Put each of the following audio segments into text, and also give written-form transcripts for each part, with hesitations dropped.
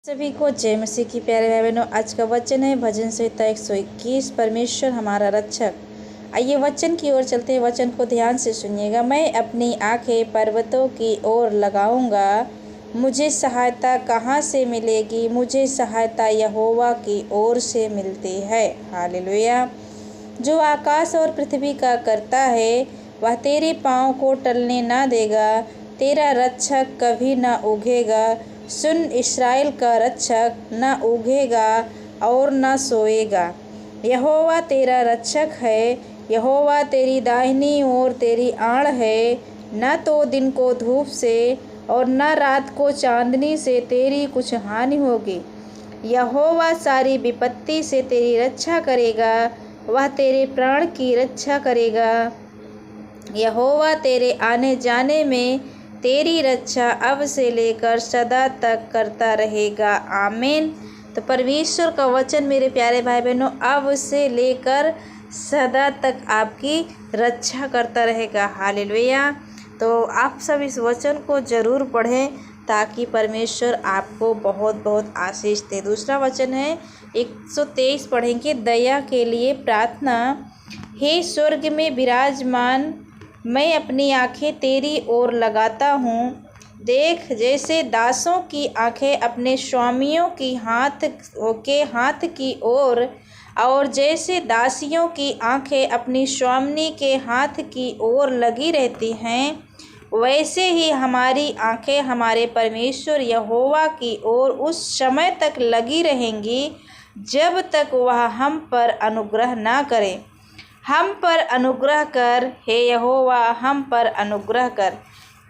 सभी को जय मसीह की प्यारे भाई बहनों। आज का वचन है भजन संहिता 121, परमेश्वर हमारा रक्षक। आइए वचन की ओर चलते हैं। वचन को ध्यान से सुनिएगा। मैं अपनी आंखें पर्वतों की ओर लगाऊंगा, मुझे सहायता कहाँ से मिलेगी? मुझे सहायता यहोवा की ओर से मिलती है। हालेलुया। जो आकाश और पृथ्वी का करता है वह तेरे पाँव को टलने ना देगा। तेरा रक्षक कभी ना उगेगा। सुन, इस्राएल का रक्षक न उगेगा और न सोएगा। यहोवा तेरा रक्षक है। यहोवा तेरी दाहिनी ओर तेरी आड़ है। न तो दिन को धूप से और न रात को चांदनी से तेरी कुछ हानि होगी। यहोवा सारी विपत्ति से तेरी रक्षा करेगा। वह तेरे प्राण की रक्षा करेगा। यहोवा तेरे आने जाने में तेरी रक्षा अब से लेकर सदा तक करता रहेगा। आमीन। तो परमेश्वर का वचन मेरे प्यारे भाई बहनों अब से लेकर सदा तक आपकी रक्षा करता रहेगा। हालेलुया। तो आप सब इस वचन को ज़रूर पढ़ें ताकि परमेश्वर आपको बहुत बहुत आशीष दे। दूसरा वचन है 123 पढ़ेंगे। दया के लिए प्रार्थना। हे स्वर्ग में विराजमान, मैं अपनी आँखें तेरी ओर लगाता हूँ। देख, जैसे दासों की आँखें अपने स्वामियों की हाथ की ओर और जैसे दासियों की आँखें अपनी स्वामिनी के हाथ की ओर लगी रहती हैं, वैसे ही हमारी आँखें हमारे परमेश्वर यहोवा की ओर उस समय तक लगी रहेंगी जब तक वह हम पर अनुग्रह ना करे। हम पर अनुग्रह कर, हे यहोवा, हम पर अनुग्रह कर,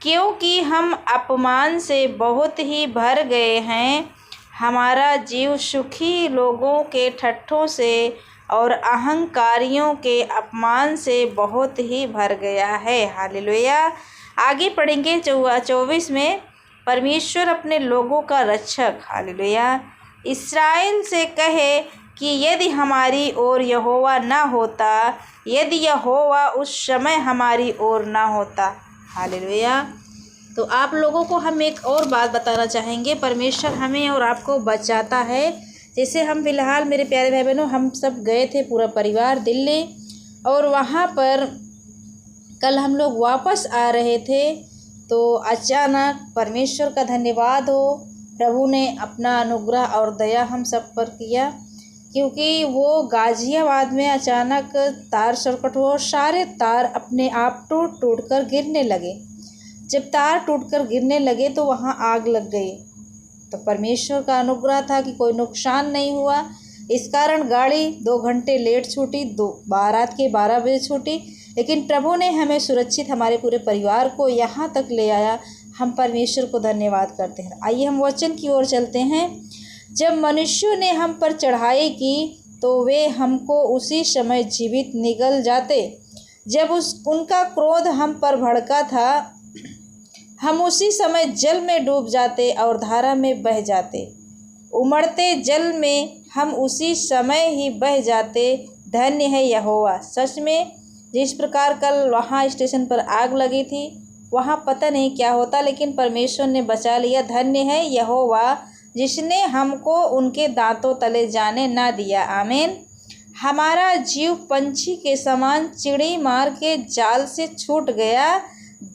क्योंकि हम अपमान से बहुत ही भर गए हैं। हमारा जीव सुखी लोगों के ठट्ठों से और अहंकारियों के अपमान से बहुत ही भर गया है। हालेलुया। आगे पढ़ेंगे 24 में। परमेश्वर अपने लोगों का रक्षक। हालेलुया। इस्राएल से कहे कि यदि हमारी ओर यहोवा ना होता, यदि यहोवा उस समय हमारी ओर ना होता। हालेलुया। तो आप लोगों को हम एक और बात बताना चाहेंगे। परमेश्वर हमें और आपको बचाता है। जैसे हम फिलहाल मेरे प्यारे भाई बहनों हम सब गए थे पूरा परिवार दिल्ली, और वहाँ पर कल हम लोग वापस आ रहे थे तो अचानक परमेश्वर का धन्यवाद हो, प्रभु ने अपना अनुग्रह और दया हम सब पर किया, क्योंकि वो गाज़ियाबाद में अचानक तार सर्किट हुआ और सारे तार अपने आप टूट टूट कर गिरने लगे। जब तार टूट कर गिरने लगे तो वहाँ आग लग गई। तो परमेश्वर का अनुग्रह था कि कोई नुकसान नहीं हुआ। इस कारण गाड़ी 2 घंटे लेट छूटी, रात के 12 बजे छूटी, लेकिन प्रभु ने हमें सुरक्षित, हमारे पूरे परिवार को यहाँ तक ले आया। हम परमेश्वर को धन्यवाद करते हैं। आइए हम वचन की ओर चलते हैं। जब मनुष्यों ने हम पर चढ़ाई की तो वे हमको उसी समय जीवित निगल जाते। जब उनका क्रोध हम पर भड़का था, हम उसी समय जल में डूब जाते और धारा में बह जाते। उमड़ते जल में हम उसी समय ही बह जाते। धन्य है यहोवा। सच में जिस प्रकार कल वहाँ स्टेशन पर आग लगी थी, वहाँ पता नहीं क्या होता, लेकिन परमेश्वर ने बचा लिया। धन्य है यहोवा जिसने हमको उनके दांतों तले जाने ना दिया। आमीन। हमारा जीव पंछी के समान चिड़ी मार के जाल से छूट गया,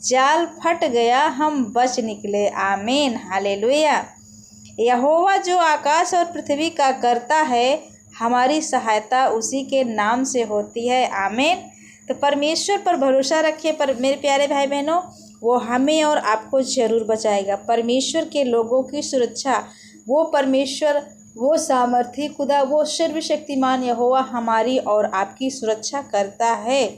जाल फट गया, हम बच निकले। आमीन। हालेलुया। यहोवा जो आकाश और पृथ्वी का करता है, हमारी सहायता उसी के नाम से होती है। आमीन। तो परमेश्वर पर भरोसा रखिए। पर मेरे प्यारे भाई बहनों, वो हमें और आपको ज़रूर बचाएगा। परमेश्वर के लोगों की सुरक्षा, वो परमेश्वर, वो सामर्थी खुदा, वो सर्वशक्तिमान यहोवा हमारी और आपकी सुरक्षा करता है।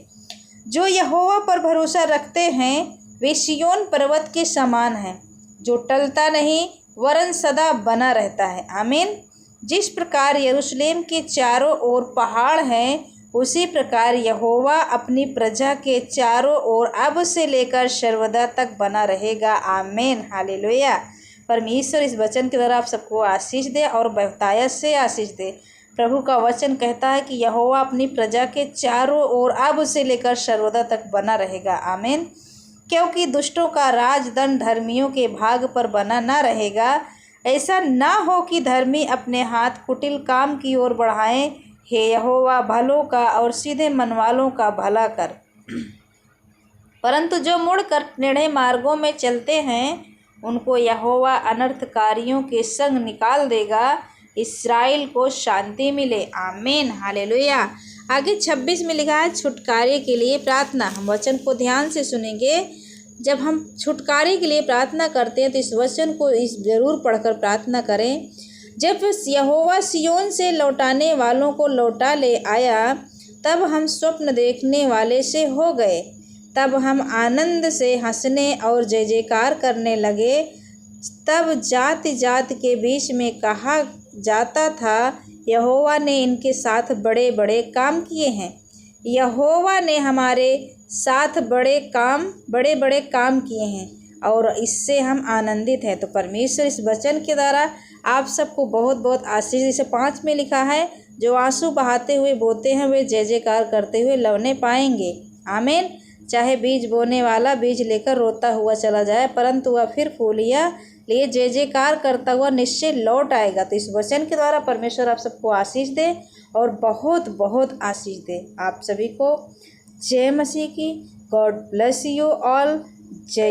जो यहोवा पर भरोसा रखते हैं वे सिय्योन पर्वत के समान हैं, जो टलता नहीं वरन सदा बना रहता है। आमीन। जिस प्रकार यरूशलेम के चारों ओर पहाड़ हैं, उसी प्रकार यहोवा अपनी प्रजा के चारों ओर अब से लेकर सर्वदा तक बना रहेगा। आमीन। हालेलुया। परमेश्वर इस वचन के द्वारा आप सबको आशीष दे और बहुतायत से आशीष दे। प्रभु का वचन कहता है कि यहोवा अपनी प्रजा के चारों ओर अब से लेकर सर्वदा तक बना रहेगा। आमीन। क्योंकि दुष्टों का राजदंड धर्मियों के भाग पर बना ना रहेगा। ऐसा न हो कि धर्मी अपने हाथ कुटिल काम की ओर बढ़ाएं। हे यहोवा, भलों का और सीधे मन वालों का भला कर, परंतु जो मुड़कर टेढ़े मार्गों में चलते हैं उनको यहोवा अनर्थकारियों के संग निकाल देगा। इस्राएल को शांति मिले। आमीन, हालेलुया। आगे 26 में लिखा है छुटकारे के लिए प्रार्थना। हम वचन को ध्यान से सुनेंगे। जब हम छुटकारे के लिए प्रार्थना करते हैं तो इस वचन को ज़रूर पढ़कर प्रार्थना करें। जब यहोवा सियोन से लौटाने वालों को लौटा ले आया, तब हम स्वप्न देखने वाले से हो गए। तब हम आनंद से हंसने और जय जयकार करने लगे। तब जाति जाति के बीच में कहा जाता था, यहोवा ने इनके साथ बड़े बड़े काम किए हैं। यहोवा ने हमारे साथ बड़े बड़े काम किए हैं और इससे हम आनंदित हैं। तो परमेश्वर इस वचन के द्वारा आप सबको बहुत बहुत आशीष। जैसे 5 में लिखा है, जो आंसू बहाते हुए बोते हैं वे जय जयकार करते हुए लवने पाएंगे। आमीन। चाहे बीज बोने वाला बीज लेकर रोता हुआ चला जाए, परंतु वह फिर फूलियाँ लिए जय जयकार करता हुआ निश्चय लौट आएगा। तो इस वचन के द्वारा परमेश्वर आप सबको आशीष दे और बहुत बहुत आशीष दे। आप सभी को जय मसीह की। God bless you all. जय